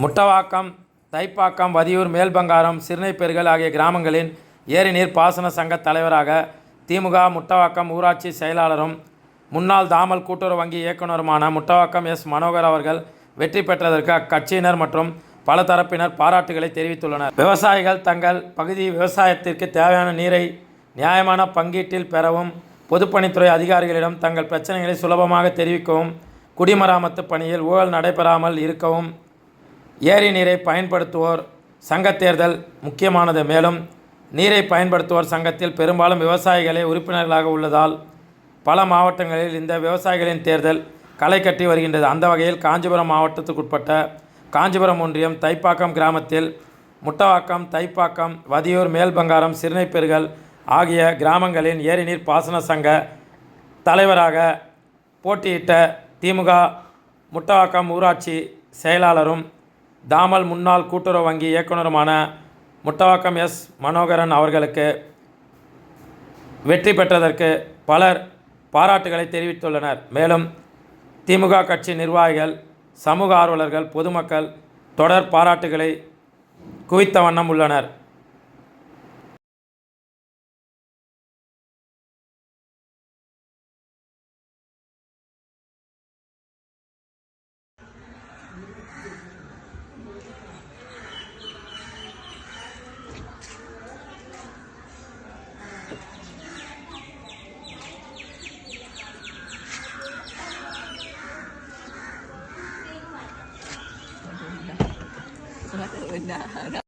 முட்டவாக்கம், தைப்பாக்கம், வதியூர், மேல்பங்காரம், சிறுனைப்பெருகல் ஆகிய கிராமங்களின் ஏரி நீர் பாசன சங்க தலைவராக திமுக முட்டவாக்கம் ஊராட்சி செயலாளரும் முன்னாள் தாமல் கூட்டுறவு வங்கி இயக்குநருமான முட்டவாக்கம் எஸ். மனோகர் அவர்கள் வெற்றி பெற்றதற்கு அக்கட்சியினர் மற்றும் பல தரப்பினர் பாராட்டுகளை தெரிவித்துள்ளனர். விவசாயிகள் தங்கள் பகுதி விவசாயத்திற்கு தேவையான நீரை நியாயமான பங்கீட்டில் பெறவும், பொதுப்பணித்துறை அதிகாரிகளிடம் தங்கள் பிரச்சனைகளை சுலபமாக தெரிவிக்கவும், குடிமராமத்து பணியில் ஊழல் நடைபெறாமல் இருக்கவும் ஏரி நீரை பயன்படுத்துவோர் சங்க தேர்தல் முக்கியமானது. மேலும் நீரை பயன்படுத்துவோர் சங்கத்தில் பெரும்பாலும் விவசாயிகளே உறுப்பினர்களாக உள்ளதால் பல மாவட்டங்களில் இந்த விவசாயிகளின் தேர்தல் களை கட்டி வருகின்றது. அந்த வகையில் காஞ்சிபுரம் மாவட்டத்துக்குட்பட்ட காஞ்சிபுரம் ஒன்றியம் தைப்பாக்கம் கிராமத்தில் முட்டவாக்கம், தைப்பாக்கம், வதியூர், மேல்பங்காரம், சிறுனைப்பெருகல் ஆகிய கிராமங்களின் ஏரி நீர் பாசன சங்க தலைவராக போட்டியிட்ட திமுக முட்டவாக்கம் ஊராட்சி செயலாளரும் தாமல் முன்னாள் கூட்டுறவு வங்கி இயக்குநருமான முட்டவாக்கம் எஸ். மனோகரன் அவர்களுக்கு வெற்றி பெற்றதற்கு பலர் பாராட்டுகளை தெரிவித்துள்ளனர். மேலும் திமுக கட்சி நிர்வாகிகள், சமூக ஆர்வலர்கள், பொதுமக்கள் தொடர் பாராட்டுகளை குவித்த வண்ணம் உள்ளனர்.